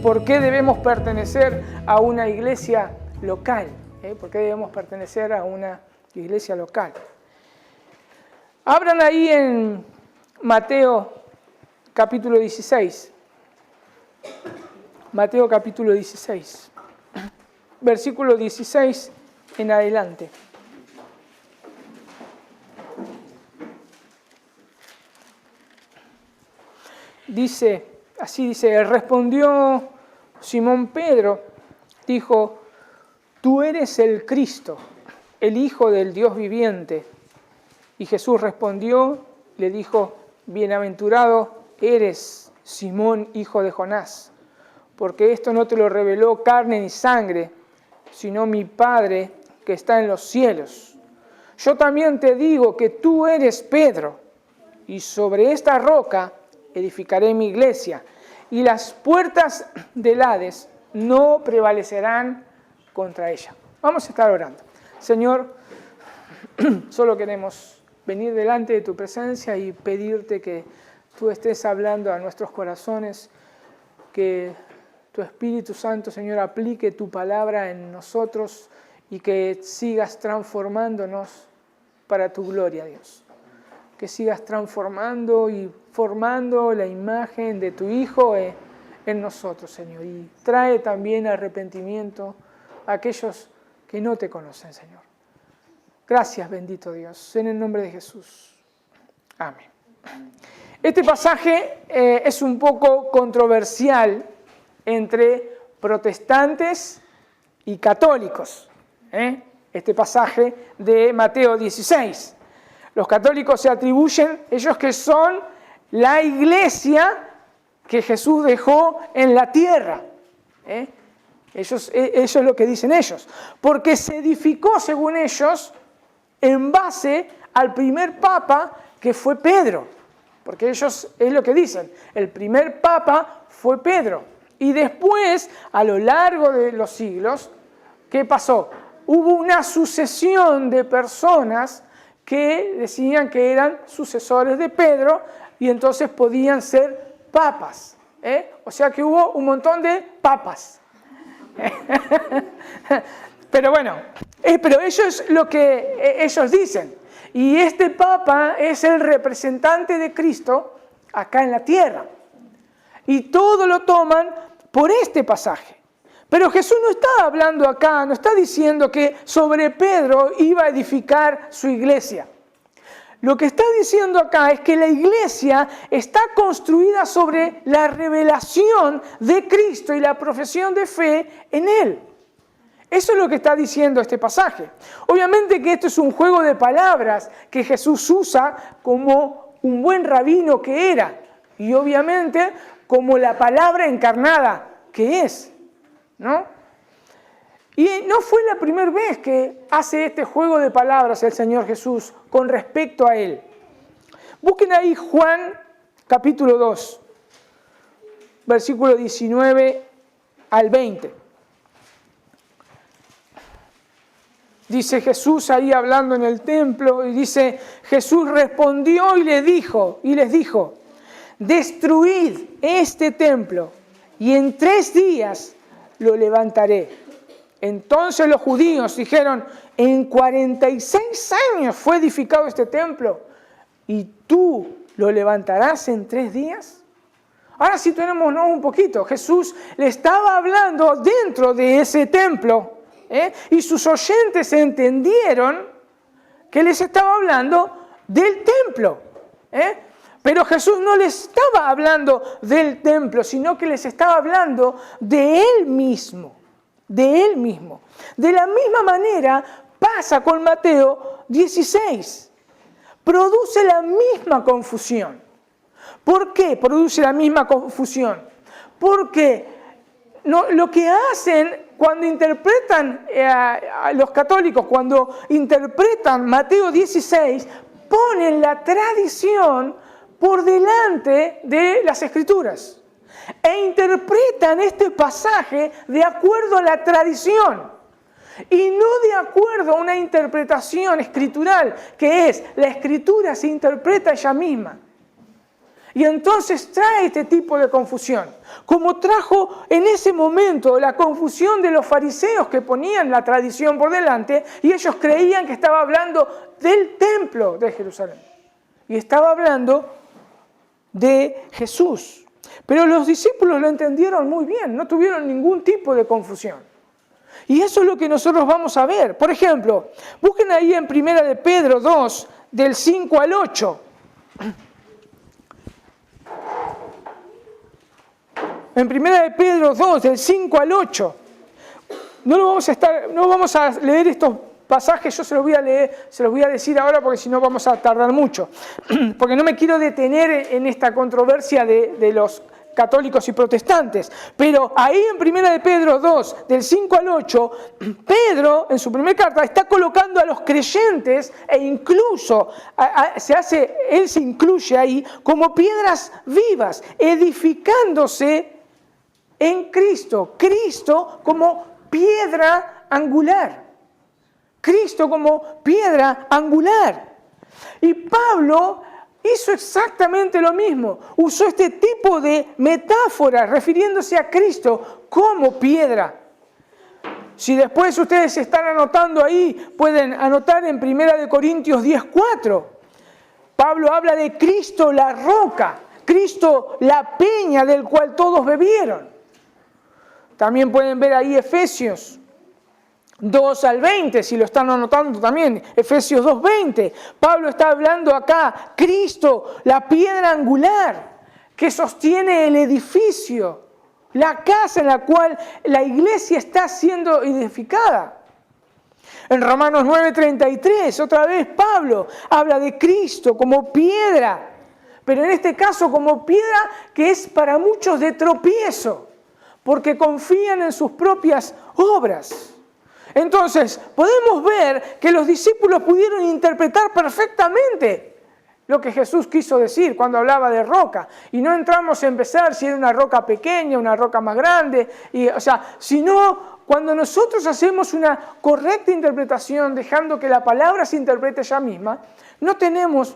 por qué debemos pertenecer a una iglesia local. ¿Por qué debemos pertenecer a una iglesia local? Abran ahí en Mateo capítulo 16. Mateo capítulo 16. Versículo 16 en adelante. Dice, así dice, respondió Simón Pedro, dijo, tú eres el Cristo, el Hijo del Dios viviente. Y Jesús respondió, le dijo, bienaventurado eres, Simón, hijo de Jonás, porque esto no te lo reveló carne ni sangre, sino mi Padre que está en los cielos. Yo también te digo que tú eres Pedro, y sobre esta roca edificaré mi iglesia, y las puertas del Hades no prevalecerán contra ella. Vamos a estar orando. Señor, solo queremos venir delante de tu presencia y pedirte que tú estés hablando a nuestros corazones, que tu Espíritu Santo, Señor, aplique tu palabra en nosotros y que sigas transformándonos para tu gloria, Dios. Que sigas transformando y formando la imagen de tu Hijo en nosotros, Señor. Y trae también arrepentimiento a aquellos que no te conocen, Señor. Gracias, bendito Dios, en el nombre de Jesús. Amén. Este pasaje es un poco controversial entre protestantes y católicos. Este pasaje de Mateo 16. Los católicos se atribuyen, ellos que son la iglesia que Jesús dejó en la tierra. Eso es lo que dicen ellos. Porque se edificó, según ellos, en base al primer papa que fue Pedro. Porque ellos es lo que dicen. El primer papa fue Pedro. Y después, a lo largo de los siglos, ¿qué pasó? Hubo una sucesión de personas que decían que eran sucesores de Pedro y entonces podían ser papas. O sea que hubo un montón de papas. Pero bueno, pero eso es lo que ellos dicen. Y este papa es el representante de Cristo acá en la tierra. Y todo lo toman por este pasaje. Pero Jesús no está hablando acá, no está diciendo que sobre Pedro iba a edificar su iglesia. Lo que está diciendo acá es que la iglesia está construida sobre la revelación de Cristo y la profesión de fe en Él. Eso es lo que está diciendo este pasaje. Obviamente que esto es un juego de palabras que Jesús usa como un buen rabino que era. Y obviamente como la palabra encarnada que es. ¿No? Y no fue la primera vez que hace este juego de palabras el Señor Jesús con respecto a Él. Busquen ahí Juan capítulo 2, versículo 19 al 20. Dice Jesús ahí hablando en el templo y dice, Jesús respondió y les dijo, destruid este templo y en 3 días lo levantaré. Entonces los judíos dijeron, en 46 años fue edificado este templo y tú lo levantarás en 3 días. Ahora sí tenemos un poquito. Jesús le estaba hablando dentro de ese templo y sus oyentes entendieron que les estaba hablando del templo. Pero Jesús no les estaba hablando del templo, sino que les estaba hablando de Él mismo. De Él mismo. De la misma manera pasa con Mateo 16. Produce la misma confusión. ¿Por qué produce la misma confusión? Porque lo que hacen cuando interpretan a los católicos, cuando interpretan Mateo 16, ponen la tradición por delante de las Escrituras e interpretan este pasaje de acuerdo a la tradición y no de acuerdo a una interpretación escritural, que es la Escritura se interpreta ella misma. Y entonces trae este tipo de confusión, como trajo en ese momento la confusión de los fariseos que ponían la tradición por delante y ellos creían que estaba hablando del templo de Jerusalén. Y estaba hablando de Jesús. Pero los discípulos lo entendieron muy bien, no tuvieron ningún tipo de confusión. Y eso es lo que nosotros vamos a ver. Por ejemplo, busquen ahí en 1 de Pedro 2, del 5 al 8. En 1 de Pedro 2, del 5 al 8. No vamos a leer estos pasajes, yo se los voy a decir ahora porque si no vamos a tardar mucho. Porque no me quiero detener en esta controversia de los católicos y protestantes. Pero ahí en 1 de Pedro 2, del 5 al 8, Pedro, en su primera carta, está colocando a los creyentes e incluso él se incluye ahí como piedras vivas, edificándose en Cristo. Cristo como piedra angular. Cristo como piedra angular. Y Pablo hizo exactamente lo mismo. Usó este tipo de metáfora refiriéndose a Cristo como piedra. Si después ustedes están anotando ahí, pueden anotar en 1 Corintios 10:4. Pablo habla de Cristo la roca, Cristo la peña del cual todos bebieron. También pueden ver ahí Efesios 2 al 20, si lo están anotando también, Efesios 2:20. Pablo está hablando acá, Cristo, la piedra angular que sostiene el edificio, la casa en la cual la iglesia está siendo edificada. En Romanos 9:33, otra vez Pablo habla de Cristo como piedra, pero en este caso como piedra que es para muchos de tropiezo, porque confían en sus propias obras. Entonces, podemos ver que los discípulos pudieron interpretar perfectamente lo que Jesús quiso decir cuando hablaba de roca. Y no entramos a empezar si era una roca pequeña, una roca más grande, sino cuando nosotros hacemos una correcta interpretación, dejando que la palabra se interprete ella misma, no tenemos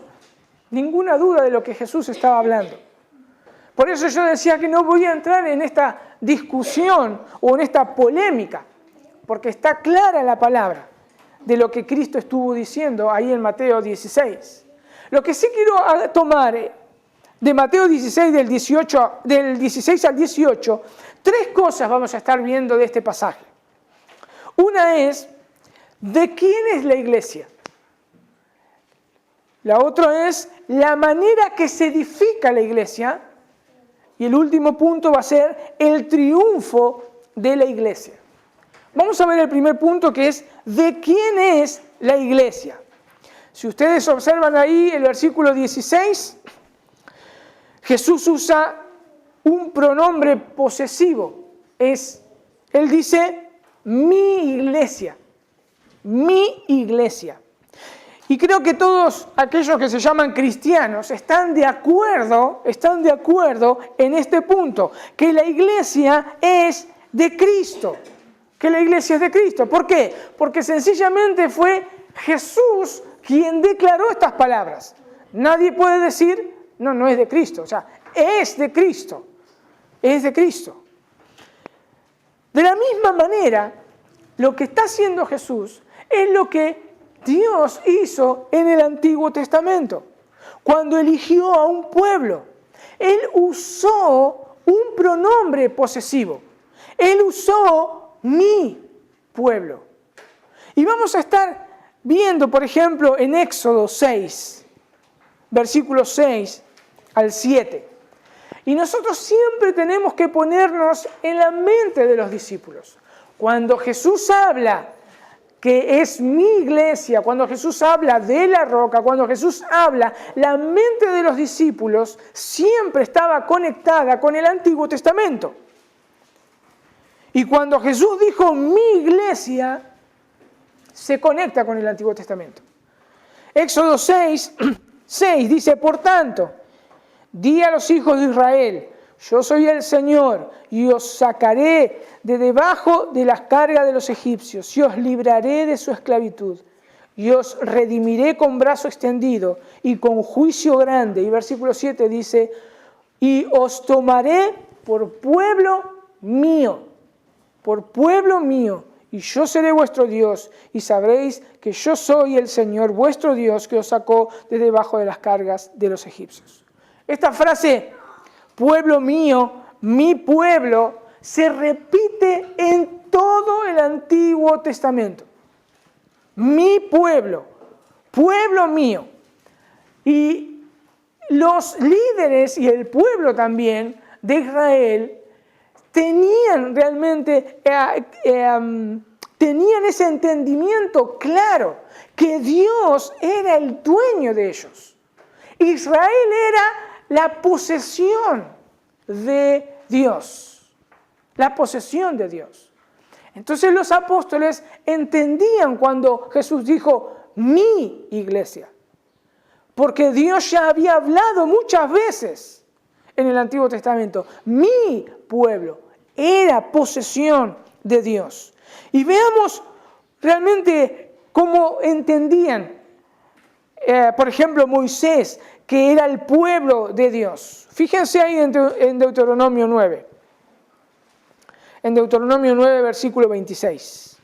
ninguna duda de lo que Jesús estaba hablando. Por eso yo decía que no voy a entrar en esta discusión o en esta polémica, porque está clara la palabra de lo que Cristo estuvo diciendo ahí en Mateo 16. Lo que sí quiero tomar de Mateo 16, del 16 al 18, 3 cosas vamos a estar viendo de este pasaje. Una es, ¿de quién es la iglesia? La otra es, la manera que se edifica la iglesia. Y el último punto va a ser el triunfo de la iglesia. Vamos a ver el primer punto, que es ¿de quién es la iglesia? Si ustedes observan ahí el versículo 16, Jesús usa un pronombre posesivo. Él dice, mi iglesia, mi iglesia. Y creo que todos aquellos que se llaman cristianos están de acuerdo en este punto, que la iglesia es de Cristo. Que la iglesia es de Cristo. ¿Por qué? Porque sencillamente fue Jesús quien declaró estas palabras. Nadie puede decir, no es de Cristo. O sea, es de Cristo. Es de Cristo. De la misma manera, lo que está haciendo Jesús es lo que Dios hizo en el Antiguo Testamento. Cuando eligió a un pueblo, Él usó un pronombre posesivo. Él usó mi pueblo. Y vamos a estar viendo, por ejemplo, en Éxodo 6, versículos 6 al 7. Y nosotros siempre tenemos que ponernos en la mente de los discípulos. Cuando Jesús habla que es mi iglesia, cuando Jesús habla de la roca, cuando Jesús habla, la mente de los discípulos siempre estaba conectada con el Antiguo Testamento. Y cuando Jesús dijo mi iglesia, se conecta con el Antiguo Testamento. Éxodo 6 dice, por tanto, di a los hijos de Israel, yo soy el Señor y os sacaré de debajo de las cargas de los egipcios y os libraré de su esclavitud. y os redimiré con brazo extendido y con juicio grande. Y versículo 7 dice, y os tomaré por pueblo mío, y yo seré vuestro Dios, y sabréis que yo soy el Señor vuestro Dios que os sacó de debajo de las cargas de los egipcios. Esta frase, pueblo mío, mi pueblo, se repite en todo el Antiguo Testamento. Mi pueblo, pueblo mío. Y los líderes y el pueblo también de Israel tenían realmente, tenían ese entendimiento claro que Dios era el dueño de ellos. Israel era la posesión de Dios, la posesión de Dios. Entonces los apóstoles entendían cuando Jesús dijo, mi iglesia, porque Dios ya había hablado muchas veces en el Antiguo Testamento, mi pueblo era posesión de Dios. Y veamos realmente cómo entendían, por ejemplo, Moisés, que era el pueblo de Dios. Fíjense ahí en Deuteronomio 9. En Deuteronomio 9, versículo 26.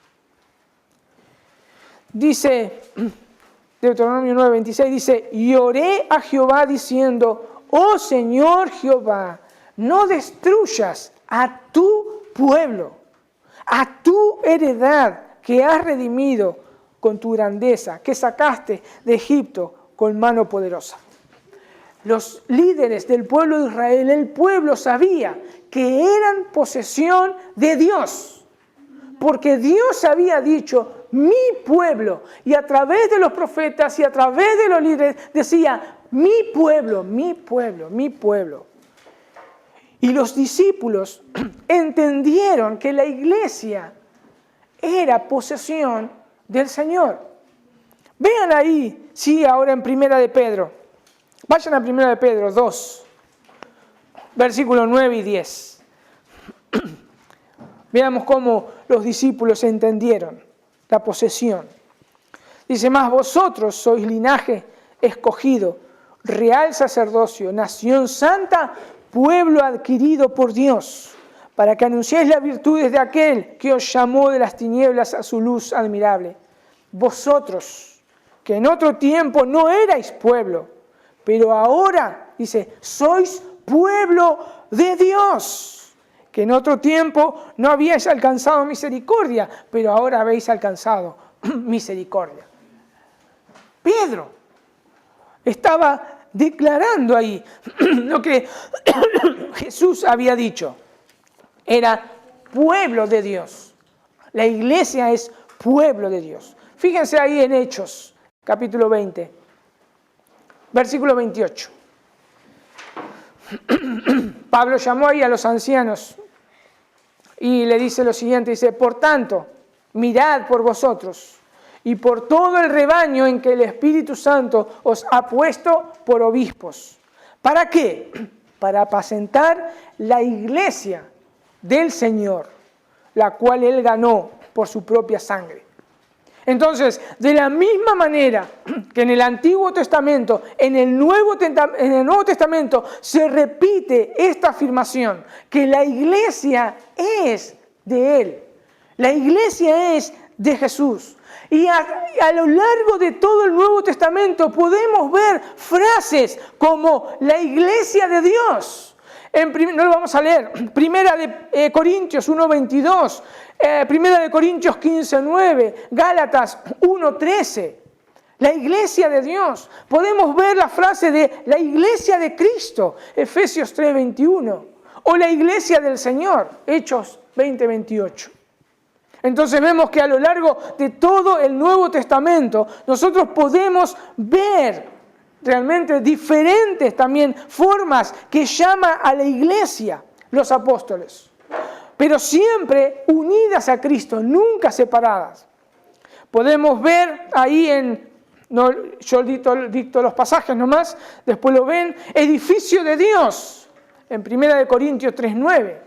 Dice, Deuteronomio 9, 26 dice, y oré a Jehová diciendo, oh Señor Jehová, no destruyas a tu pueblo, a tu heredad que has redimido con tu grandeza, que sacaste de Egipto con mano poderosa. Los líderes del pueblo de Israel, el pueblo sabía que eran posesión de Dios, porque Dios había dicho, mi pueblo, y a través de los profetas y a través de los líderes decía, mi pueblo, mi pueblo, mi pueblo. Y los discípulos entendieron que la iglesia era posesión del Señor. Vean ahí, sí, ahora en Primera de Pedro. Vayan a Primera de Pedro 2, versículos 9 y 10. Veamos cómo los discípulos entendieron la posesión. Dice, más vosotros sois linaje escogido, real sacerdocio, nación santa, pueblo adquirido por Dios, para que anunciéis las virtudes de aquel que os llamó de las tinieblas a su luz admirable. Vosotros, que en otro tiempo no erais pueblo, pero ahora, dice, sois pueblo de Dios, que en otro tiempo no habíais alcanzado misericordia, pero ahora habéis alcanzado misericordia. Pedro estaba declarando ahí lo que Jesús había dicho. Era pueblo de Dios. La iglesia es pueblo de Dios. Fíjense ahí en Hechos, capítulo 20, versículo 28. Pablo llamó ahí a los ancianos y le dice lo siguiente, dice, por tanto, mirad por vosotros y por todo el rebaño en que el Espíritu Santo os ha puesto por obispos. ¿Para qué? Para apacentar la iglesia del Señor, la cual Él ganó por su propia sangre. Entonces, de la misma manera que en el Antiguo Testamento, en el Nuevo Testamento se repite esta afirmación, que la iglesia es de Él, la iglesia es de Jesús. Y a lo largo de todo el Nuevo Testamento podemos ver frases como la iglesia de Dios. No lo vamos a leer. Primera de Corintios 1:22, Primera de Corintios 15:9, Gálatas 1:13. La iglesia de Dios. Podemos ver la frase de la iglesia de Cristo, Efesios 3:21, o la iglesia del Señor, Hechos 20:28. Entonces vemos que a lo largo de todo el Nuevo Testamento nosotros podemos ver realmente diferentes también formas que llama a la iglesia los apóstoles, pero siempre unidas a Cristo, nunca separadas. Podemos ver ahí yo dicto los pasajes nomás, después lo ven, edificio de Dios, en 1 Corintios 3:9,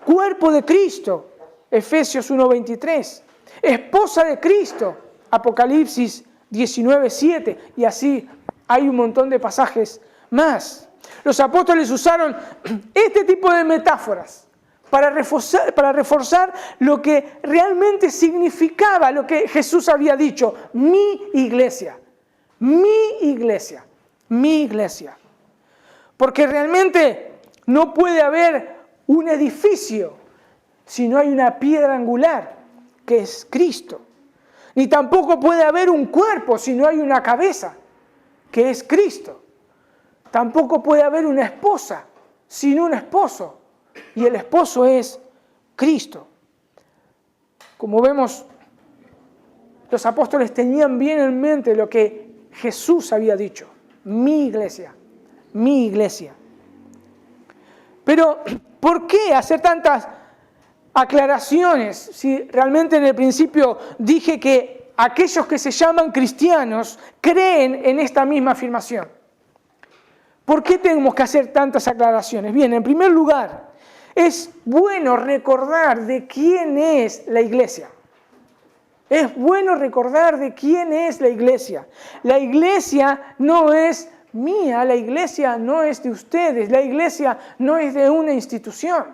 cuerpo de Cristo, Efesios 1:23, esposa de Cristo, Apocalipsis 19:7, y así hay un montón de pasajes más. Los apóstoles usaron este tipo de metáforas para reforzar lo que realmente significaba lo que Jesús había dicho: mi iglesia, mi iglesia, mi iglesia. Porque realmente no puede haber un edificio si no hay una piedra angular, que es Cristo. Ni tampoco puede haber un cuerpo si no hay una cabeza, que es Cristo. Tampoco puede haber una esposa sin un esposo, y el esposo es Cristo. Como vemos, los apóstoles tenían bien en mente lo que Jesús había dicho: mi iglesia, mi iglesia. Pero, ¿por qué hacer tantas aclaraciones si realmente en el principio dije que aquellos que se llaman cristianos creen en esta misma afirmación? ¿Por qué tenemos que hacer tantas aclaraciones? Bien, en primer lugar, es bueno recordar de quién es la iglesia. Es bueno recordar de quién es la iglesia. La iglesia no es mía, la iglesia no es de ustedes, la iglesia no es de una institución.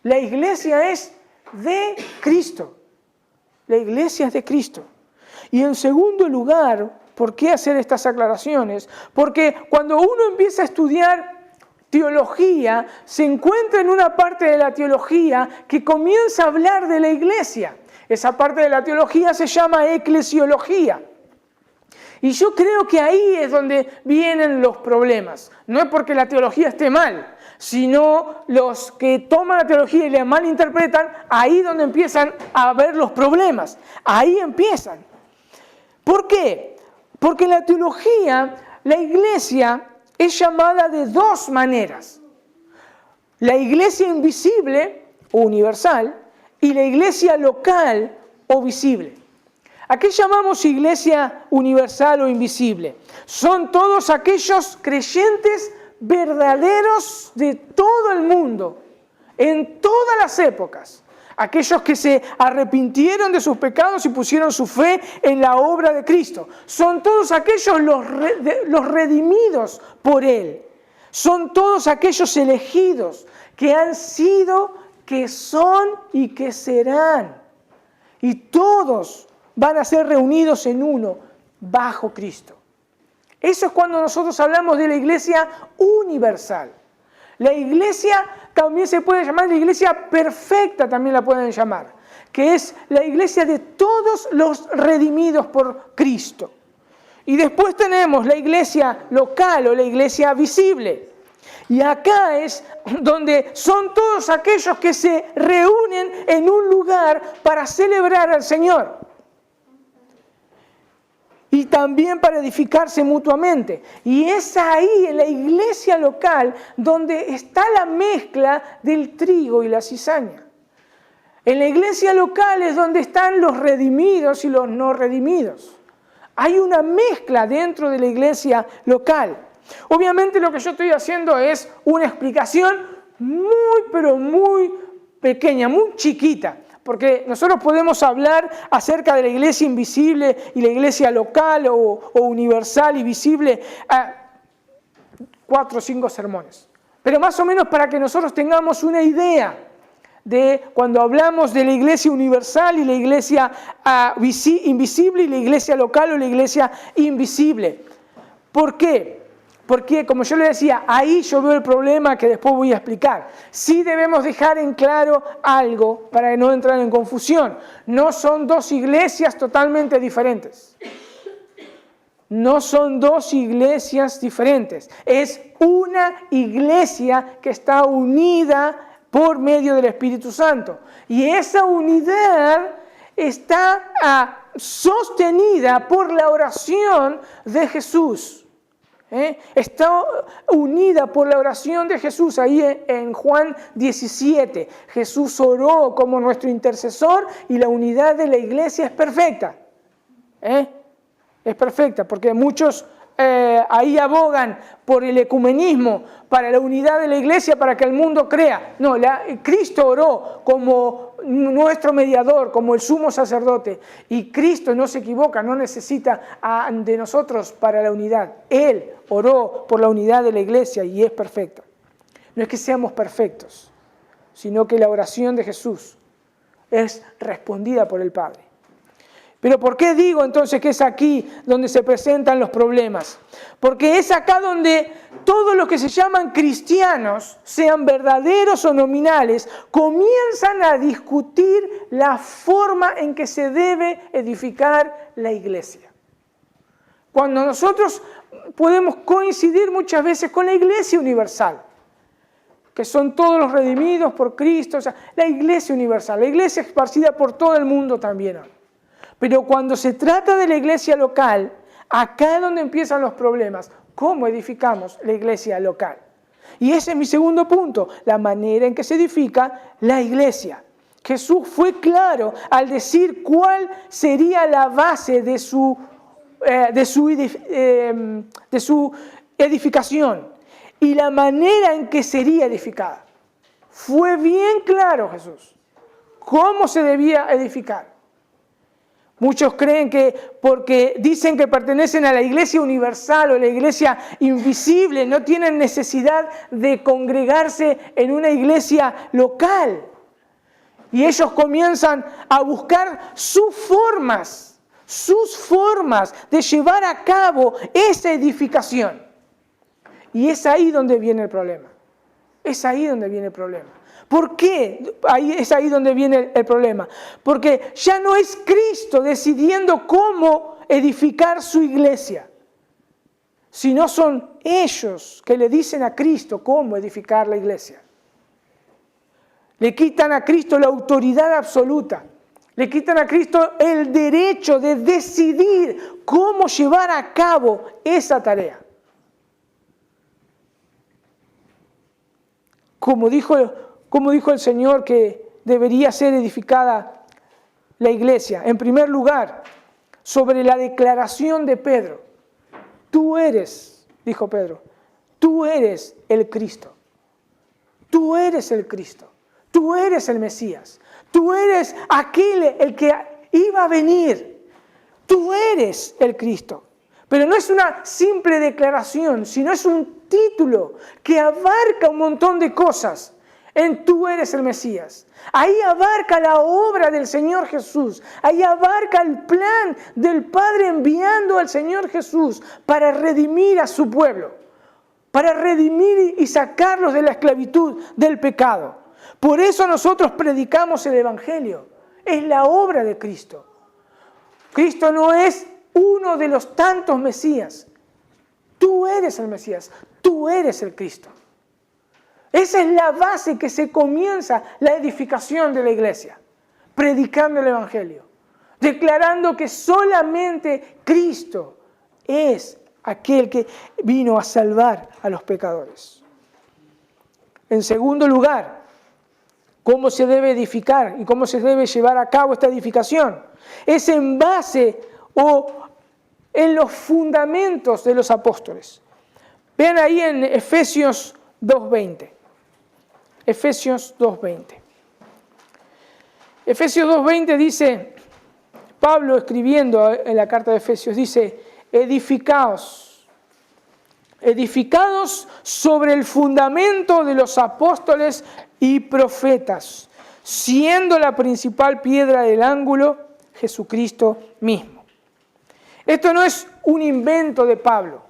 La iglesia es de Cristo. La iglesia es de Cristo. Y en segundo lugar, ¿por qué hacer estas aclaraciones? Porque cuando uno empieza a estudiar teología, se encuentra en una parte de la teología que comienza a hablar de la iglesia. Esa parte de la teología se llama eclesiología. Y yo creo que ahí es donde vienen los problemas. No es porque la teología esté mal, sino los que toman la teología y la malinterpretan, ahí donde empiezan a ver los problemas. Ahí empiezan. ¿Por qué? Porque en la teología, la iglesia es llamada de dos maneras: la iglesia invisible o universal y la iglesia local o visible. ¿A qué llamamos iglesia universal o invisible? Son todos aquellos creyentes verdaderos de todo el mundo, en todas las épocas. Aquellos que se arrepintieron de sus pecados y pusieron su fe en la obra de Cristo. Son todos aquellos los redimidos por Él. Son todos aquellos elegidos que han sido, que son y que serán. Y todos van a ser reunidos en uno bajo Cristo. Eso es cuando nosotros hablamos de la iglesia universal. La iglesia también se puede llamar la iglesia perfecta, también la pueden llamar, que es la iglesia de todos los redimidos por Cristo. Y después tenemos la iglesia local o la iglesia visible. Y acá es donde son todos aquellos que se reúnen en un lugar para celebrar al Señor. Y también para edificarse mutuamente. Y es ahí, en la iglesia local, donde está la mezcla del trigo y la cizaña. En la iglesia local es donde están los redimidos y los no redimidos. Hay una mezcla dentro de la iglesia local. Obviamente lo que yo estoy haciendo es una explicación muy, pero muy pequeña, muy chiquita. Porque nosotros podemos hablar acerca de la iglesia invisible y la iglesia local o universal y visible a 4 o 5 sermones. Pero más o menos para que nosotros tengamos una idea de cuando hablamos de la iglesia universal y la iglesia invisible y la iglesia local o la iglesia invisible. ¿Por qué? Porque, como yo le decía, ahí yo veo el problema que después voy a explicar. Sí debemos dejar en claro algo para no entrar en confusión. No son dos iglesias totalmente diferentes. No son dos iglesias diferentes. Es una iglesia que está unida por medio del Espíritu Santo. Y esa unidad está sostenida por la oración de Jesús. Está unida por la oración de Jesús. Ahí en Juan 17, Jesús oró como nuestro intercesor y la unidad de la iglesia es perfecta. Es perfecta, porque muchos ahí abogan por el ecumenismo, para la unidad de la iglesia, para que el mundo crea. No, Cristo oró como nuestro mediador, como el sumo sacerdote. Y Cristo no se equivoca, no necesita de nosotros para la unidad. Él oró por la unidad de la iglesia y es perfecto. No es que seamos perfectos, sino que la oración de Jesús es respondida por el Padre. Pero ¿por qué digo entonces que es aquí donde se presentan los problemas? Porque es acá donde todos los que se llaman cristianos, sean verdaderos o nominales, comienzan a discutir la forma en que se debe edificar la iglesia. Cuando nosotros podemos coincidir muchas veces con la iglesia universal, que son todos los redimidos por Cristo, o sea, la iglesia universal, la iglesia esparcida por todo el mundo también. Pero cuando se trata de la iglesia local, acá es donde empiezan los problemas. ¿Cómo edificamos la iglesia local? Y ese es mi segundo punto, la manera en que se edifica la iglesia. Jesús fue claro al decir cuál sería la base de su edificación y la manera en que sería edificada. Fue bien claro Jesús cómo se debía edificar. Muchos creen que porque dicen que pertenecen a la iglesia universal o la iglesia invisible, no tienen necesidad de congregarse en una iglesia local. Y ellos comienzan a buscar sus formas de llevar a cabo esa edificación. Y es ahí donde viene el problema. Es ahí donde viene el problema. ¿Por qué? Es ahí donde viene el problema. Porque ya no es Cristo decidiendo cómo edificar su iglesia, sino son ellos que le dicen a Cristo cómo edificar la iglesia. Le quitan a Cristo la autoridad absoluta. Le quitan a Cristo el derecho de decidir cómo llevar a cabo esa tarea. Como dijo el Señor que debería ser edificada la iglesia. En primer lugar, sobre la declaración de Pedro. Tú eres, dijo Pedro, tú eres el Cristo. Tú eres el Cristo. Tú eres el Mesías. Tú eres aquel el que iba a venir. Tú eres el Cristo. Pero no es una simple declaración, sino es un título que abarca un montón de cosas. Tú eres el Mesías. Ahí abarca la obra del Señor Jesús. Ahí abarca el plan del Padre enviando al Señor Jesús para redimir a su pueblo. Para redimir y sacarlos de la esclavitud del pecado. Por eso nosotros predicamos el Evangelio. Es la obra de Cristo. Cristo no es uno de los tantos Mesías. Tú eres el Mesías. Tú eres el Cristo. Esa es la base que se comienza la edificación de la iglesia, predicando el Evangelio, declarando que solamente Cristo es aquel que vino a salvar a los pecadores. En segundo lugar, ¿cómo se debe edificar y cómo se debe llevar a cabo esta edificación? Es en base o en los fundamentos de los apóstoles. Vean ahí en Efesios 2:20. Efesios 2:20. Efesios 2:20 dice, Pablo escribiendo en la carta de Efesios, dice, edificaos sobre el fundamento de los apóstoles y profetas, siendo la principal piedra del ángulo Jesucristo mismo. Esto no es un invento de Pablo.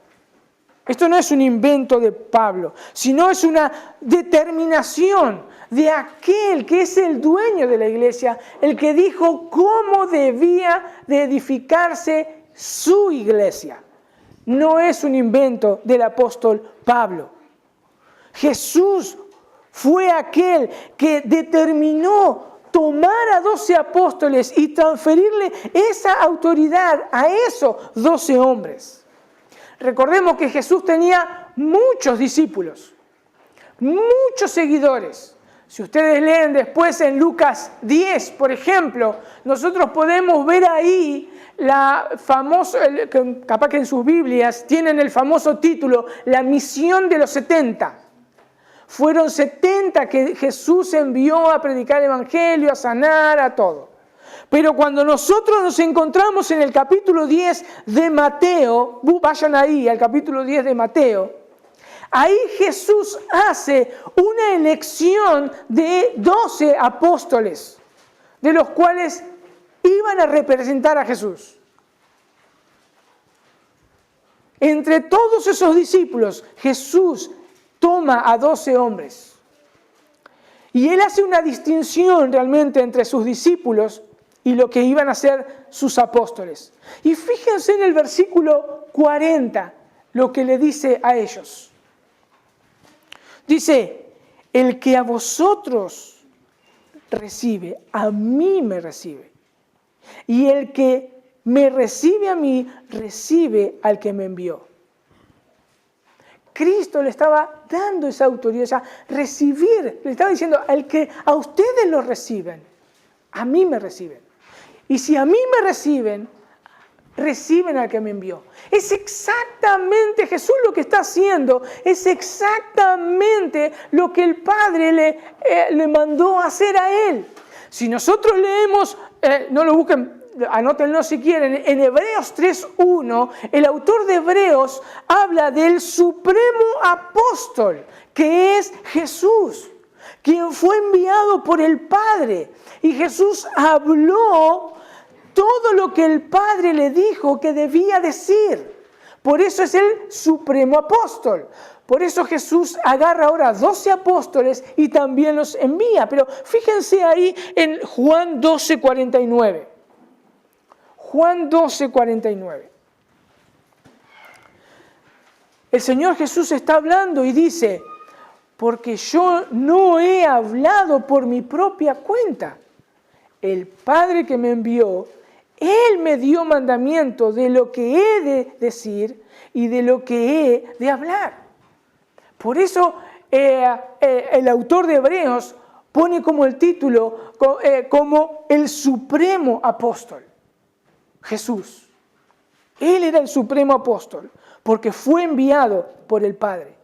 Esto no es un invento de Pablo, sino es una determinación de aquel que es el dueño de la iglesia, el que dijo cómo debía de edificarse su iglesia. No es un invento del apóstol Pablo. Jesús fue aquel que determinó tomar a 12 apóstoles y transferirle esa autoridad a esos 12 hombres. Recordemos que Jesús tenía muchos discípulos, muchos seguidores, Si ustedes leen después en Lucas 10, por ejemplo, nosotros podemos ver ahí la famosa, capaz que en sus Biblias tienen el famoso título, la misión de los 70. Fueron 70 que Jesús envió a predicar el Evangelio, a sanar, a todo. Pero cuando nosotros nos encontramos en el capítulo 10 de Mateo, vayan ahí al capítulo 10 de Mateo, ahí Jesús hace una elección de 12 apóstoles, de los cuales iban a representar a Jesús. Entre todos esos discípulos, Jesús toma a 12 hombres. Y Él hace una distinción realmente entre sus discípulos y lo que iban a ser sus apóstoles. Y fíjense en el versículo 40 lo que le dice a ellos. Dice, el que a vosotros recibe, a mí me recibe. Y el que me recibe a mí, recibe al que me envió. Cristo le estaba dando esa autoridad, o sea, recibir, le estaba diciendo, al que a ustedes lo reciben, a mí me reciben. Y si a mí me reciben, reciben al que me envió. Es exactamente Jesús lo que está haciendo, es exactamente lo que el Padre le mandó a hacer a Él. Si nosotros leemos, no lo busquen, anótenlo si quieren, en Hebreos 3:1, el autor de Hebreos habla del supremo apóstol, que es Jesús, quien fue enviado por el Padre. Y Jesús habló todo lo que el Padre le dijo que debía decir. Por eso es el supremo apóstol. Por eso Jesús agarra ahora 12 apóstoles y también los envía. Pero fíjense ahí en Juan 12:49. Juan 12:49. El Señor Jesús está hablando y dice, porque yo no he hablado por mi propia cuenta. El Padre que me envió, Él me dio mandamiento de lo que he de decir y de lo que he de hablar. Por eso el autor de Hebreos pone como el título, como el supremo apóstol. Jesús. Él era el supremo apóstol, porque fue enviado por el Padre.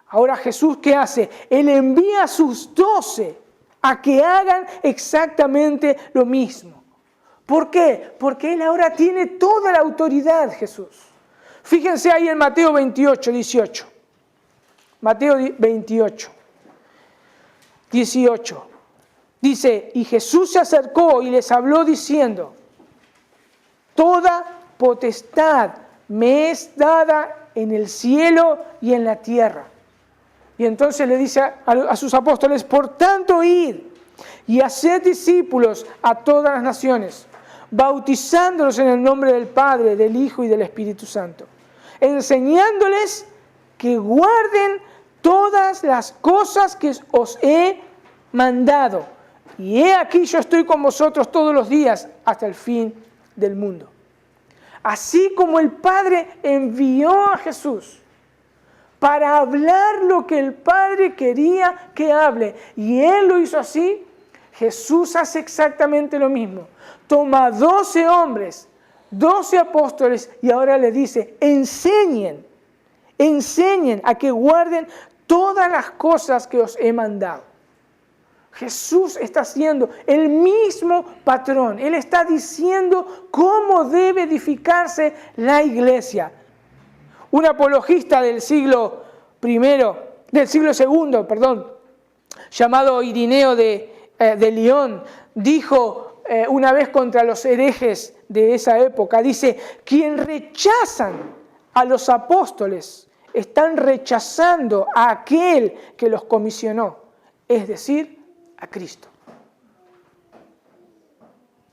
Ahora Jesús, ¿qué hace? Él envía a sus 12 a que hagan exactamente lo mismo. ¿Por qué? Porque Él ahora tiene toda la autoridad, Jesús. Fíjense ahí en Mateo 28:18. Mateo 28:18. Dice, y Jesús se acercó y les habló diciendo, toda potestad me es dada en el cielo y en la tierra. Y entonces le dice a sus apóstoles, por tanto id y haced discípulos a todas las naciones, bautizándolos en el nombre del Padre, del Hijo y del Espíritu Santo, enseñándoles que guarden todas las cosas que os he mandado. Y he aquí yo estoy con vosotros todos los días hasta el fin del mundo. Así como el Padre envió a Jesús para hablar lo que el Padre quería que hable, y Él lo hizo así, Jesús hace exactamente lo mismo. Toma 12 hombres, 12 apóstoles, y ahora le dice, enseñen a que guarden todas las cosas que os he mandado. Jesús está haciendo el mismo patrón. Él está diciendo cómo debe edificarse la iglesia. Un apologista del siglo II, llamado Irineo de Lyon, dijo una vez contra los herejes de esa época, dice, quien rechazan a los apóstoles están rechazando a aquel que los comisionó, es decir, a Cristo.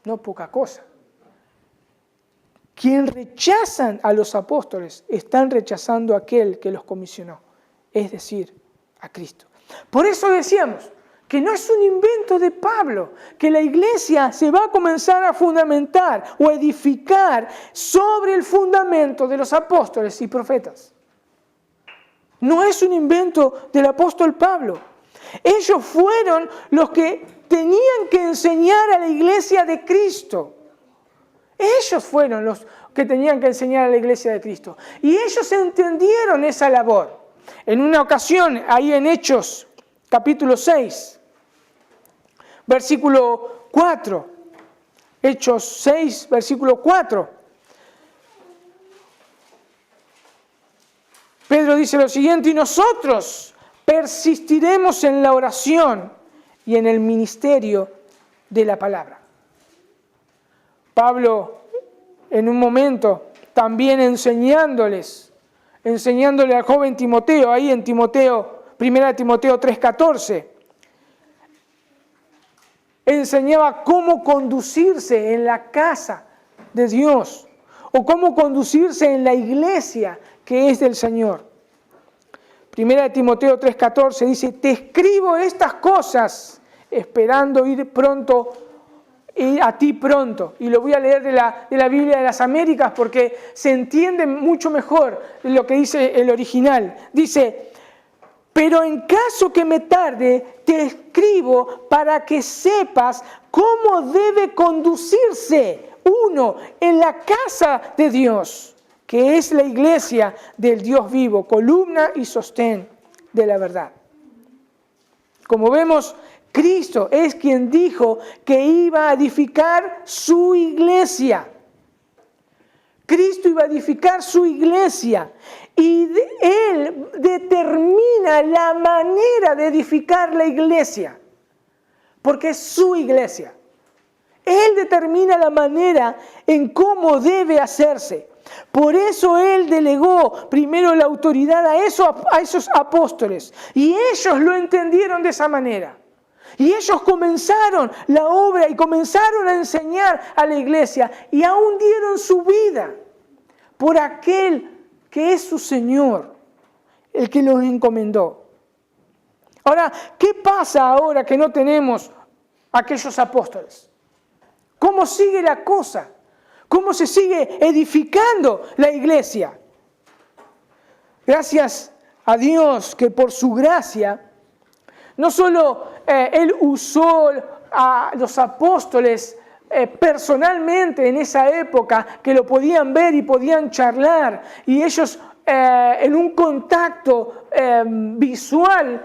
No poca cosa. Quien rechazan a los apóstoles están rechazando a aquel que los comisionó, es decir, a Cristo. Por eso decíamos que no es un invento de Pablo, que la iglesia se va a comenzar a fundamentar o edificar sobre el fundamento de los apóstoles y profetas. No es un invento del apóstol Pablo. Ellos fueron los que tenían que enseñar a la iglesia de Cristo. Ellos fueron los que tenían que enseñar a la iglesia de Cristo. Y ellos entendieron esa labor. En una ocasión, ahí en Hechos, capítulo 6, versículo 4. Hechos 6, versículo 4. Pedro dice lo siguiente: y nosotros persistiremos en la oración y en el ministerio de la palabra. Pablo, en un momento, también enseñándole al joven Timoteo, ahí en Timoteo, 1 Timoteo 3:14, enseñaba cómo conducirse en la casa de Dios o cómo conducirse en la iglesia que es del Señor. 1 Timoteo 3:14 dice: te escribo estas cosas esperando ir a ti pronto. Y lo voy a leer de la Biblia de las Américas porque se entiende mucho mejor lo que dice el original. Dice: pero en caso que me tarde, te escribo para que sepas cómo debe conducirse uno en la casa de Dios, que es la iglesia del Dios vivo, columna y sostén de la verdad. Como vemos, Cristo es quien dijo que iba a edificar su iglesia. Cristo iba a edificar su iglesia y Él determina la manera de edificar la iglesia, porque es su iglesia. Él determina la manera en cómo debe hacerse. Por eso Él delegó primero la autoridad a esos apóstoles y ellos lo entendieron de esa manera. Y ellos comenzaron la obra y comenzaron a enseñar a la iglesia y aún dieron su vida por aquel que es su Señor, el que los encomendó. Ahora, ¿qué pasa ahora que no tenemos aquellos apóstoles? ¿Cómo sigue la cosa? ¿Cómo se sigue edificando la iglesia? Gracias a Dios que por su gracia, no solo Él usó a los apóstoles personalmente en esa época, que lo podían ver y podían charlar, y ellos en un contacto visual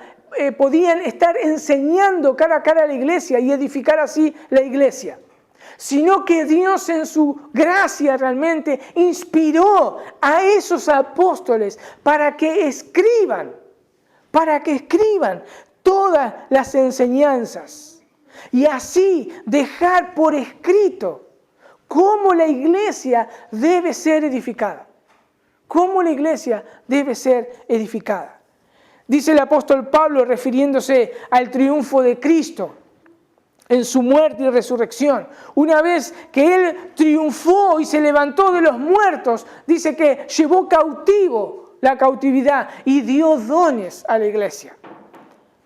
podían estar enseñando cara a cara a la iglesia y edificar así la iglesia, sino que Dios en su gracia realmente inspiró a esos apóstoles para que escriban todas las enseñanzas y así dejar por escrito cómo la iglesia debe ser edificada. Cómo la iglesia debe ser edificada. Dice el apóstol Pablo, refiriéndose al triunfo de Cristo en su muerte y resurrección. Una vez que Él triunfó y se levantó de los muertos, dice que llevó cautivo la cautividad y dio dones a la iglesia.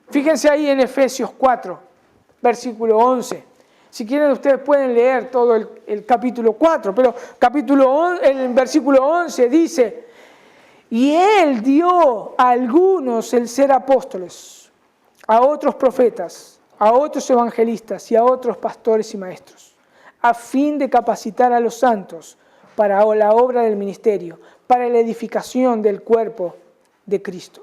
Fíjense ahí en Efesios 4, versículo 11. Si quieren ustedes pueden leer todo el capítulo 4, pero el versículo 11 dice: y Él dio a algunos el ser apóstoles, a otros profetas, a otros evangelistas y a otros pastores y maestros, a fin de capacitar a los santos para la obra del ministerio, para la edificación del cuerpo de Cristo.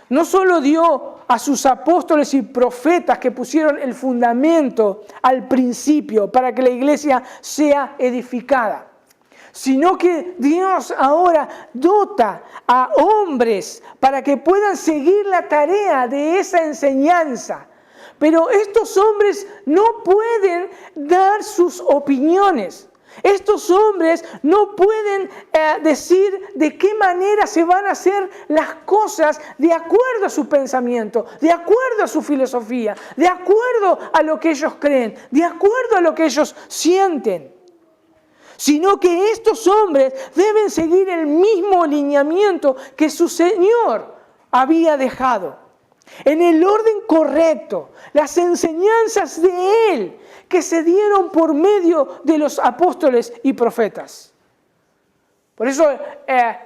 No solo dio a sus apóstoles y profetas que pusieron el fundamento al principio para que la iglesia sea edificada, sino que Dios ahora dota a hombres para que puedan seguir la tarea de esa enseñanza. Pero estos hombres no pueden dar sus opiniones. Estos hombres no pueden decir de qué manera se van a hacer las cosas de acuerdo a su pensamiento, de acuerdo a su filosofía, de acuerdo a lo que ellos creen, de acuerdo a lo que ellos sienten. Sino que estos hombres deben seguir el mismo lineamiento que su Señor había dejado. En el orden correcto, las enseñanzas de Él que se dieron por medio de los apóstoles y profetas. Por eso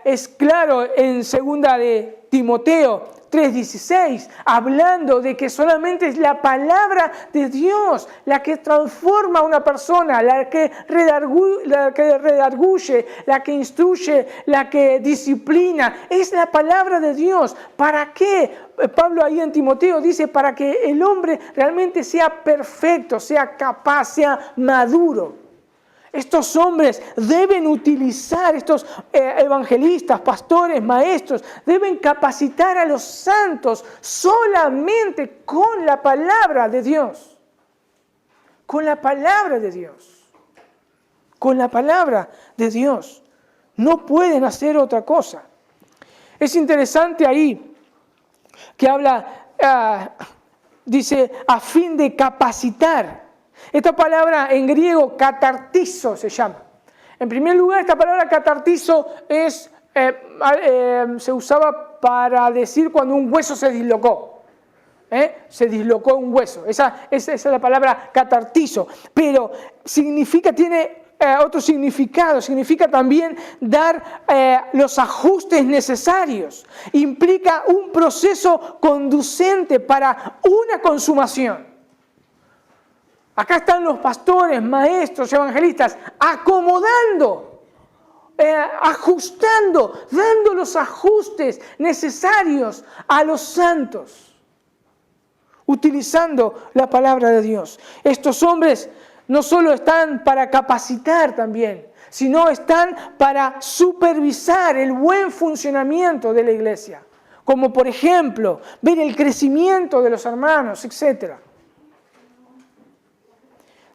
es claro en 2 de Timoteo 3:16, hablando de que solamente es la palabra de Dios la que transforma a una persona, la que redarguye, la que instruye, la que disciplina. Es la palabra de Dios. ¿Para qué? Pablo ahí en Timoteo dice, para que el hombre realmente sea perfecto, sea capaz, sea maduro. Estos hombres deben utilizar, estos evangelistas, pastores, maestros, deben capacitar a los santos solamente con la palabra de Dios. Con la palabra de Dios. Con la palabra de Dios. No pueden hacer otra cosa. Es interesante ahí que habla, dice, a fin de capacitar. Esta palabra en griego, catartizo, se llama. En primer lugar, esta palabra catartizo se usaba para decir cuando un hueso se dislocó. Se dislocó un hueso. Esa es la palabra catartizo. Pero tiene otro significado. Significa también dar los ajustes necesarios. Implica un proceso conducente para una consumación. Acá están los pastores, maestros, evangelistas, acomodando, ajustando, dando los ajustes necesarios a los santos, utilizando la palabra de Dios. Estos hombres no solo están para capacitar también, sino están para supervisar el buen funcionamiento de la iglesia, como por ejemplo, ver el crecimiento de los hermanos, etcétera.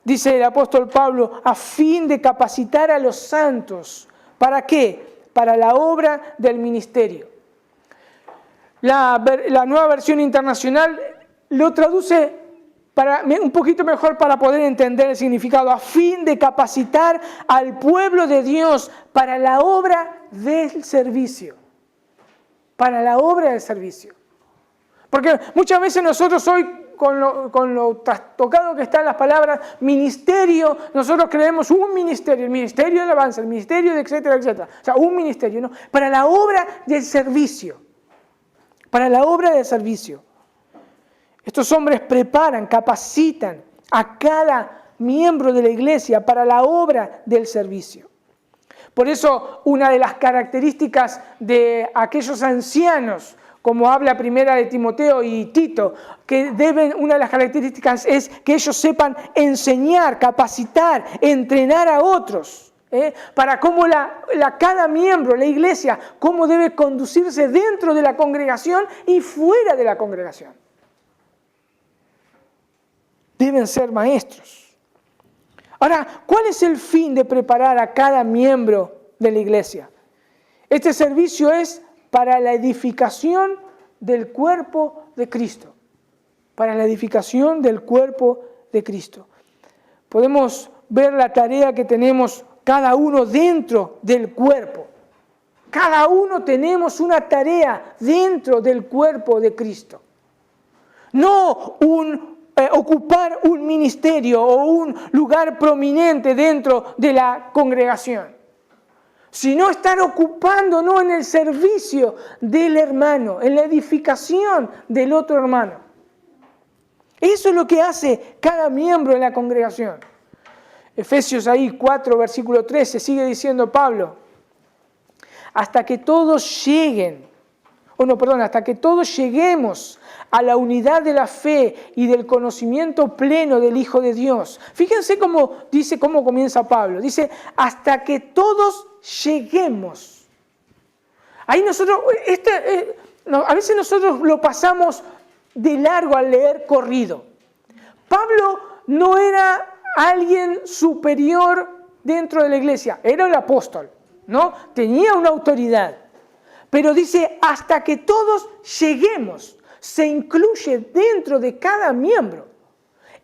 Dice el apóstol Pablo, a fin de capacitar a los santos. ¿Para qué? Para la obra del ministerio. La Nueva Versión Internacional lo traduce un poquito mejor para poder entender el significado. A fin de capacitar al pueblo de Dios para la obra del servicio. Para la obra del servicio. Porque muchas veces nosotros hoy, con lo trastocado que están las palabras ministerio, nosotros creemos un ministerio, el ministerio de alabanza, el ministerio de etcétera, etcétera. O sea, un ministerio, ¿no? Para la obra del servicio. Para la obra del servicio. Estos hombres preparan, capacitan a cada miembro de la iglesia para la obra del servicio. Por eso, una de las características de aquellos ancianos, como habla primera de Timoteo y Tito, una de las características es que ellos sepan enseñar, capacitar, entrenar a otros, para cómo cada miembro, la iglesia, cómo debe conducirse dentro de la congregación y fuera de la congregación. Deben ser maestros. Ahora, ¿cuál es el fin de preparar a cada miembro de la iglesia? Este servicio es para la edificación del cuerpo de Cristo. Para la edificación del cuerpo de Cristo. Podemos ver la tarea que tenemos cada uno dentro del cuerpo. Cada uno tenemos una tarea dentro del cuerpo de Cristo. No ocupar un ministerio o un lugar prominente dentro de la congregación, sino estar ocupándonos en el servicio del hermano, en la edificación del otro hermano. Eso es lo que hace cada miembro de la congregación. Efesios 4, versículo 13, sigue diciendo Pablo, hasta que todos lleguemos a la unidad de la fe y del conocimiento pleno del Hijo de Dios. Fíjense cómo comienza Pablo. Dice, hasta que todos lleguemos. Ahí a veces nosotros lo pasamos de largo al leer corrido. Pablo no era alguien superior dentro de la iglesia, era el apóstol, ¿no? Tenía una autoridad. Pero dice, hasta que todos lleguemos, se incluye dentro de cada miembro.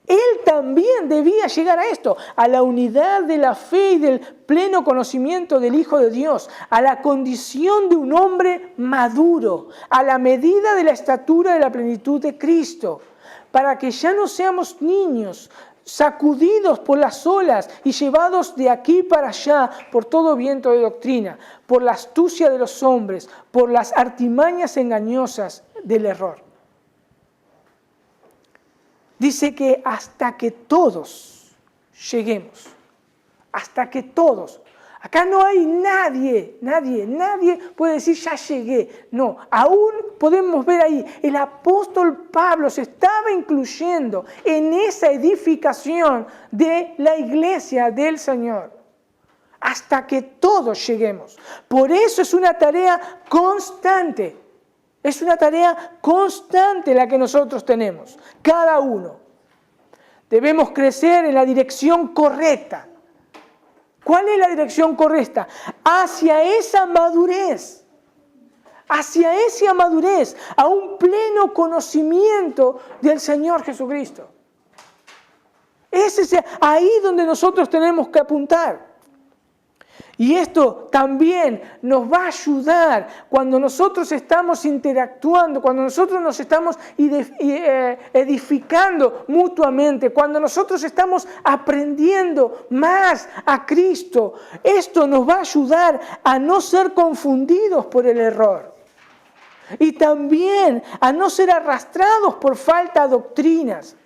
Él también debía llegar a esto, a la unidad de la fe y del pleno conocimiento del Hijo de Dios, a la condición de un hombre maduro, a la medida de la estatura de la plenitud de Cristo, para que ya no seamos niños, sacudidos por las olas y llevados de aquí para allá por todo viento de doctrina, por la astucia de los hombres, por las artimañas engañosas del error. Dice que hasta que todos lleguemos, hasta que todos. Acá no hay nadie puede decir ya llegué. No, aún podemos ver ahí, el apóstol Pablo se estaba incluyendo en esa edificación de la iglesia del Señor. Hasta que todos lleguemos. Por eso es una tarea constante. Es una tarea constante la que nosotros tenemos, cada uno. Debemos crecer en la dirección correcta. ¿Cuál es la dirección correcta? Hacia esa madurez, a un pleno conocimiento del Señor Jesucristo. Es ahí donde nosotros tenemos que apuntar. Y esto también nos va a ayudar cuando nosotros estamos interactuando, cuando nosotros nos estamos edificando mutuamente, cuando nosotros estamos aprendiendo más a Cristo. Esto nos va a ayudar a no ser confundidos por el error. Y también a no ser arrastrados por falsas doctrinas.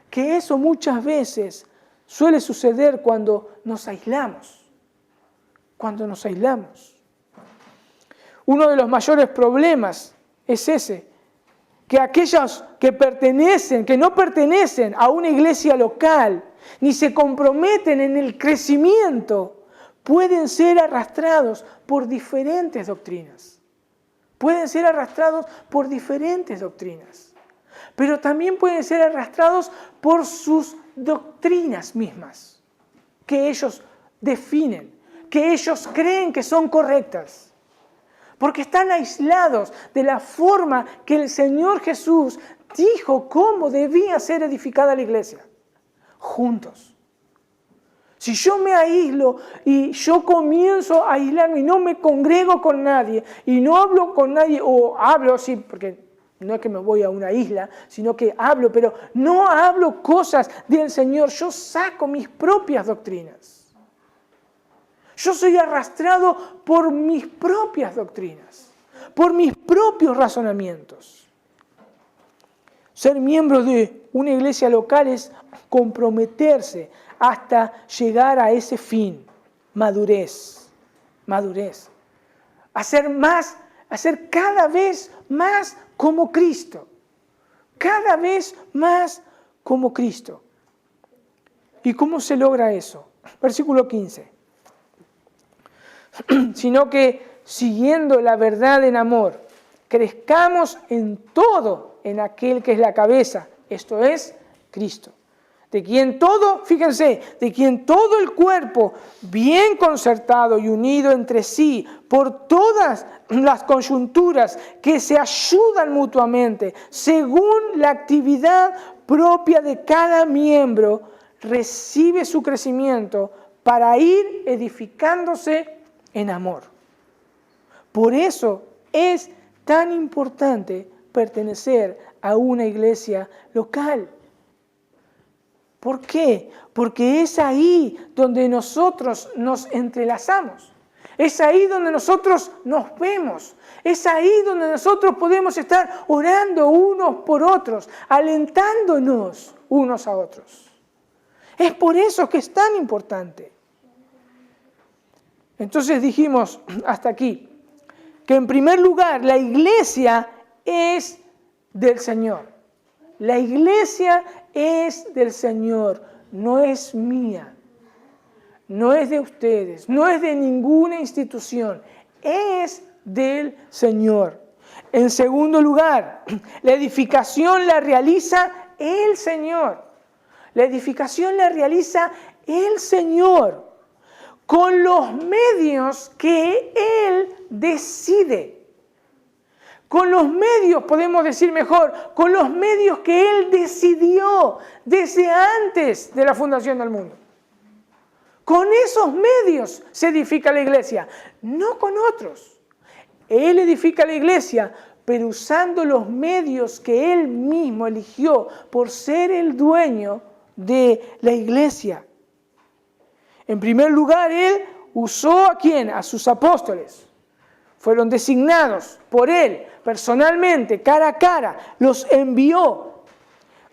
Que eso muchas veces suele suceder cuando nos aislamos. Uno de los mayores problemas es ese, que aquellos que no pertenecen a una iglesia local, ni se comprometen en el crecimiento, pueden ser arrastrados por diferentes doctrinas. Pero también pueden ser arrastrados por sus doctrinas mismas, que ellos definen, que ellos creen que son correctas, porque están aislados de la forma que el Señor Jesús dijo cómo debía ser edificada la iglesia, juntos. Si yo me aíslo y yo comienzo a aislarme y no me congrego con nadie y no hablo con nadie, o hablo, sí, porque no es que me voy a una isla, sino que hablo, pero no hablo cosas del Señor. Yo saco mis propias doctrinas. Yo soy arrastrado por mis propias doctrinas, por mis propios razonamientos. Ser miembro de una iglesia local es comprometerse hasta llegar a ese fin, madurez. Hacer cada vez más como Cristo. Cada vez más como Cristo. ¿Y cómo se logra eso? Versículo 15. Sino que siguiendo la verdad en amor, crezcamos en todo en aquel que es la cabeza, esto es Cristo. De quien todo el cuerpo, bien concertado y unido entre sí, por todas las coyunturas que se ayudan mutuamente, según la actividad propia de cada miembro, recibe su crecimiento para ir edificándose en amor. Por eso es tan importante pertenecer a una iglesia local. ¿Por qué? Porque es ahí donde nosotros nos entrelazamos. Es ahí donde nosotros nos vemos. Es ahí donde nosotros podemos estar orando unos por otros, alentándonos unos a otros. Es por eso que es tan importante. Entonces dijimos hasta aquí que en primer lugar la iglesia es del Señor. La iglesia es del Señor, no es mía, no es de ustedes, no es de ninguna institución, es del Señor. En segundo lugar, la edificación la realiza el Señor. La edificación la realiza el Señor con los medios que Él decide. Con los medios, podemos decir mejor, con los medios que Él decidió desde antes de la fundación del mundo. Con esos medios se edifica la iglesia, no con otros. Él edifica la iglesia, pero usando los medios que Él mismo eligió por ser el dueño de la iglesia. En primer lugar, Él usó ¿a quién? A sus apóstoles. Fueron designados por Él personalmente, cara a cara, los envió.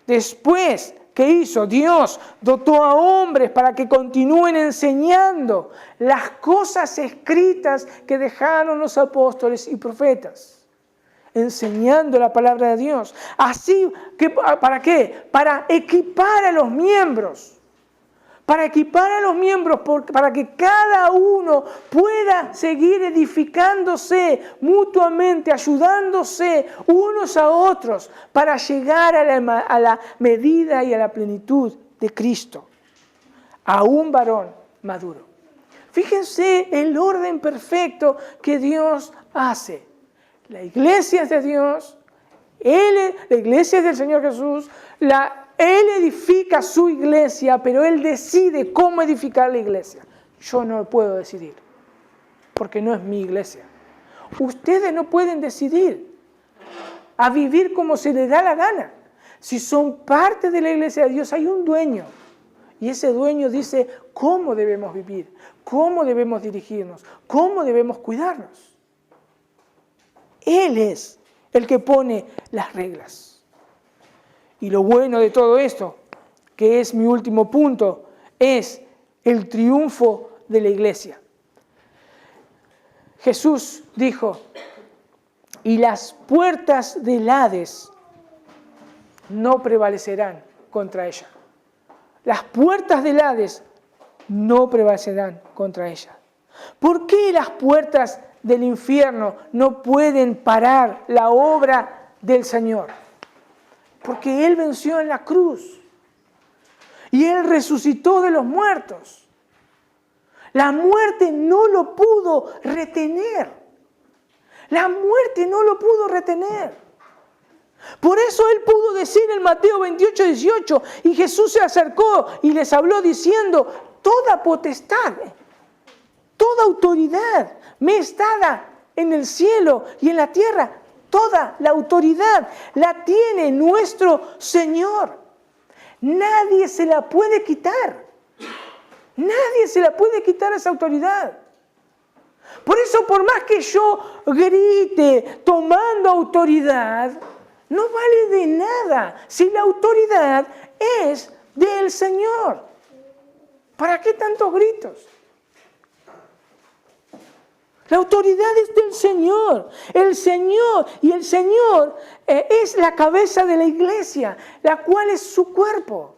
Después, ¿qué hizo? Dios dotó a hombres para que continúen enseñando las cosas escritas que dejaron los apóstoles y profetas. Enseñando la palabra de Dios. Así, ¿para qué? Para equipar a los miembros. Para equipar a los miembros, para que cada uno pueda seguir edificándose mutuamente, ayudándose unos a otros, para llegar a la medida y a la plenitud de Cristo, a un varón maduro. Fíjense el orden perfecto que Dios hace. La iglesia es de Dios, la iglesia es del Señor Jesús, Él edifica su iglesia, pero Él decide cómo edificar la iglesia. Yo no puedo decidir, porque no es mi iglesia. Ustedes no pueden decidir a vivir como se les da la gana. Si son parte de la iglesia de Dios, hay un dueño. Y ese dueño dice cómo debemos vivir, cómo debemos dirigirnos, cómo debemos cuidarnos. Él es el que pone las reglas. Y lo bueno de todo esto, que es mi último punto, es el triunfo de la iglesia. Jesús dijo, y las puertas del Hades no prevalecerán contra ella. Las puertas del Hades no prevalecerán contra ella. ¿Por qué las puertas del infierno no pueden parar la obra del Señor? Porque Él venció en la cruz y Él resucitó de los muertos. La muerte no lo pudo retener. La muerte no lo pudo retener. Por eso Él pudo decir en Mateo 28, 18, y Jesús se acercó y les habló diciendo, toda potestad, toda autoridad me es dada en el cielo y en la tierra. Toda la autoridad la tiene nuestro Señor. Nadie se la puede quitar. Nadie se la puede quitar esa autoridad. Por eso, por más que yo grite tomando autoridad, no vale de nada si la autoridad es del Señor. ¿Para qué tantos gritos? La autoridad es del Señor. El Señor es la cabeza de la iglesia, la cual es su cuerpo.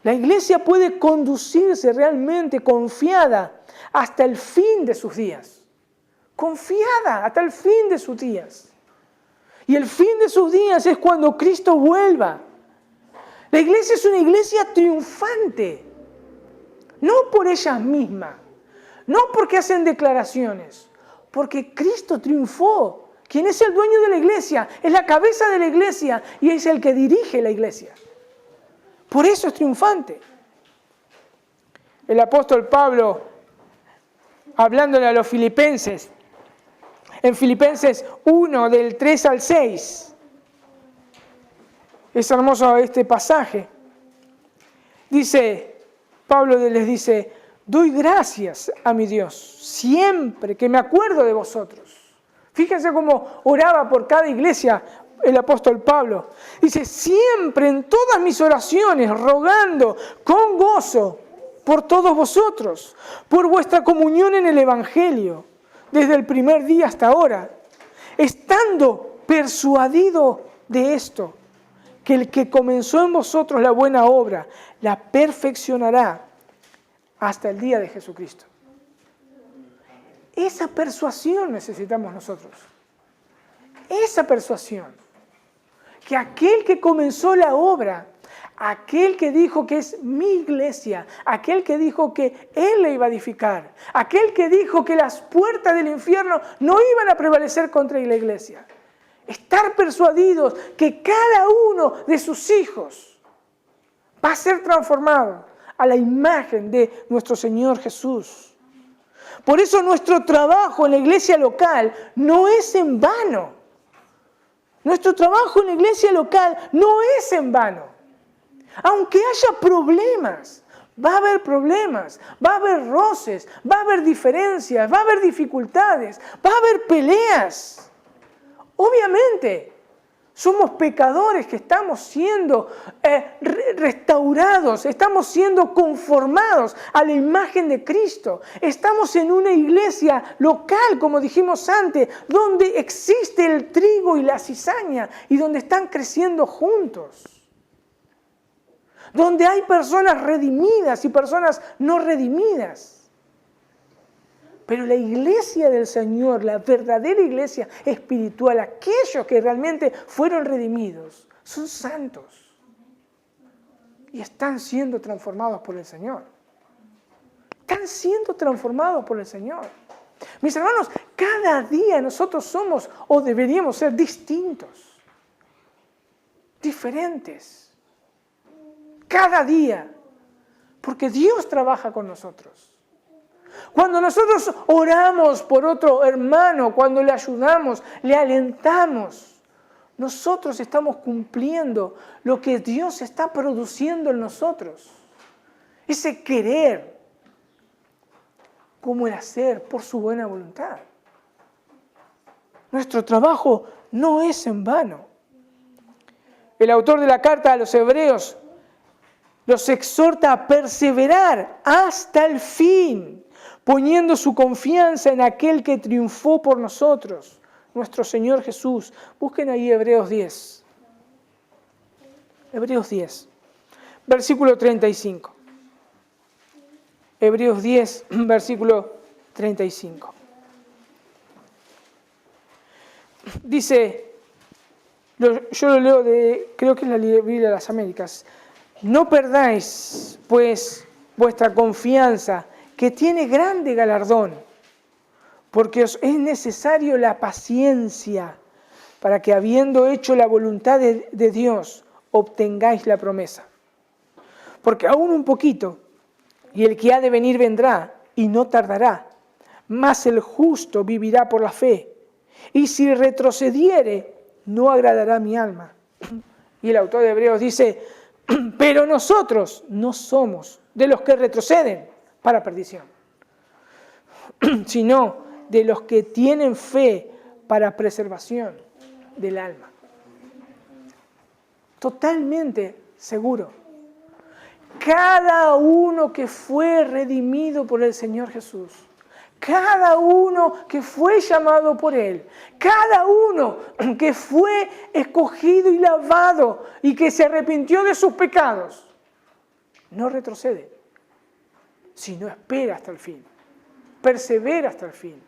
La iglesia puede conducirse realmente confiada hasta el fin de sus días. Confiada hasta el fin de sus días. Y el fin de sus días es cuando Cristo vuelva. La iglesia es una iglesia triunfante. No por ellas mismas, no porque hacen declaraciones, porque Cristo triunfó. Quien es el dueño de la iglesia, es la cabeza de la iglesia y es el que dirige la iglesia. Por eso es triunfante. El apóstol Pablo, hablándole a los filipenses, en Filipenses 1, del 3 al 6, es hermoso este pasaje. Pablo les dice, doy gracias a mi Dios siempre que me acuerdo de vosotros. Fíjense cómo oraba por cada iglesia el apóstol Pablo. Dice, siempre en todas mis oraciones, rogando con gozo por todos vosotros, por vuestra comunión en el Evangelio, desde el primer día hasta ahora, estando persuadido de esto, que el que comenzó en vosotros la buena obra, la perfeccionará hasta el día de Jesucristo. Esa persuasión necesitamos nosotros. Esa persuasión. Que aquel que comenzó la obra, aquel que dijo que es mi iglesia, aquel que dijo que Él la iba a edificar, aquel que dijo que las puertas del infierno no iban a prevalecer contra la iglesia. Estar persuadidos que cada uno de sus hijos va a ser transformado a la imagen de nuestro Señor Jesús. Por eso nuestro trabajo en la iglesia local no es en vano. Nuestro trabajo en la iglesia local no es en vano. Aunque haya problemas, va a haber problemas, va a haber roces, va a haber diferencias, va a haber dificultades, va a haber peleas. Obviamente, somos pecadores que estamos siendo restaurados, estamos siendo conformados a la imagen de Cristo. Estamos en una iglesia local, como dijimos antes, donde existe el trigo y la cizaña y donde están creciendo juntos. Donde hay personas redimidas y personas no redimidas. Pero la iglesia del Señor, la verdadera iglesia espiritual, aquellos que realmente fueron redimidos, son santos. Y están siendo transformados por el Señor. Están siendo transformados por el Señor. Mis hermanos, cada día nosotros somos o deberíamos ser distintos, diferentes. Cada día. Porque Dios trabaja con nosotros. Cuando nosotros oramos por otro hermano, cuando le ayudamos, le alentamos, nosotros estamos cumpliendo lo que Dios está produciendo en nosotros. Ese querer, como el hacer por su buena voluntad. Nuestro trabajo no es en vano. El autor de la carta a los Hebreos los exhorta a perseverar hasta el fin, poniendo su confianza en aquel que triunfó por nosotros, nuestro Señor Jesús. Busquen ahí Hebreos 10. Hebreos 10, versículo 35. Hebreos 10, versículo 35. Dice, yo lo leo creo que es la Biblia de las Américas. No perdáis, pues, vuestra confianza, que tiene grande galardón, porque os es necesario la paciencia para que, habiendo hecho la voluntad de Dios, obtengáis la promesa. Porque aún un poquito, y el que ha de venir vendrá, y no tardará, mas el justo vivirá por la fe, y si retrocediere, no agradará mi alma. Y el autor de Hebreos dice, pero nosotros no somos de los que retroceden para perdición, sino de los que tienen fe para preservación del alma. Totalmente seguro. Cada uno que fue redimido por el Señor Jesús, cada uno que fue llamado por Él, cada uno que fue escogido y lavado y que se arrepintió de sus pecados, no retrocede, sino espera hasta el fin, persevera hasta el fin,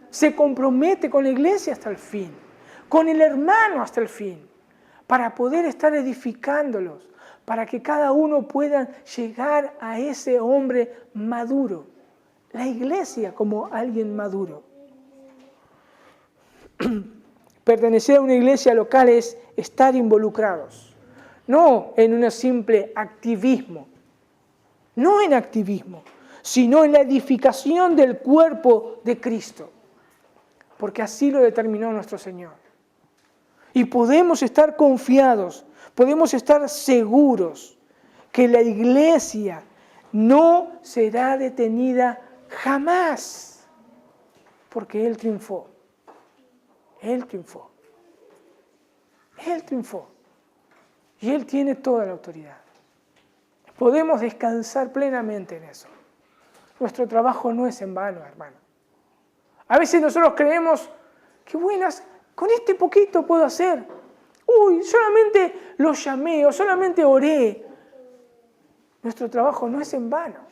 se compromete con la iglesia hasta el fin, con el hermano hasta el fin, para poder estar edificándolos, para que cada uno pueda llegar a ese hombre maduro. La iglesia como alguien maduro. Pertenecer a una iglesia local es estar involucrados, no en un simple activismo, no en activismo, sino en la edificación del cuerpo de Cristo, porque así lo determinó nuestro Señor. Y podemos estar confiados, podemos estar seguros que la iglesia no será detenida jamás, porque Él triunfó. Él triunfó. Él triunfó. Y Él tiene toda la autoridad. Podemos descansar plenamente en eso. Nuestro trabajo no es en vano, hermano. A veces nosotros creemos que buenas, con este poquito puedo hacer. Uy, solamente lo llamé o solamente oré. Nuestro trabajo no es en vano.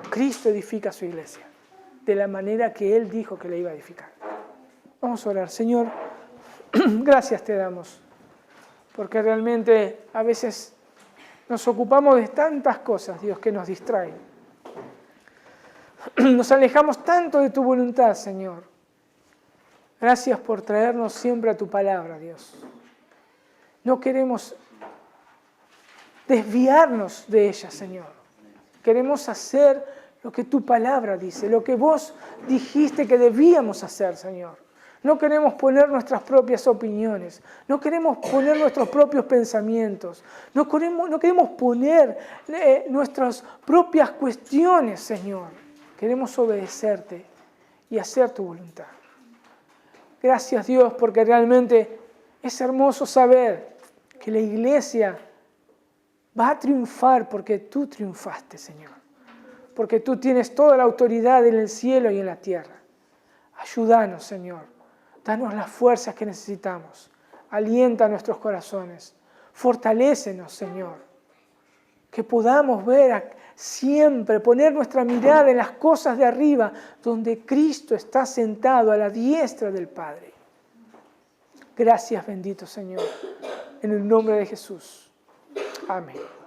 Cristo edifica su iglesia de la manera que Él dijo que la iba a edificar. Vamos a orar. Señor, gracias te damos, porque realmente a veces nos ocupamos de tantas cosas, Dios, que nos distraen. Nos alejamos tanto de tu voluntad, Señor. Gracias por traernos siempre a tu palabra, Dios. No queremos desviarnos de ella, Señor. Queremos hacer lo que tu palabra dice, lo que vos dijiste que debíamos hacer, Señor. No queremos poner nuestras propias opiniones, no queremos poner nuestros propios pensamientos, no queremos poner nuestras propias cuestiones, Señor. Queremos obedecerte y hacer tu voluntad. Gracias, Dios, porque realmente es hermoso saber que la iglesia va a triunfar porque tú triunfaste, Señor. Porque tú tienes toda la autoridad en el cielo y en la tierra. Ayúdanos, Señor. Danos las fuerzas que necesitamos. Alienta nuestros corazones. Fortalécenos, Señor. Que podamos ver siempre, poner nuestra mirada en las cosas de arriba, donde Cristo está sentado a la diestra del Padre. Gracias, bendito Señor. En el nombre de Jesús. Amén.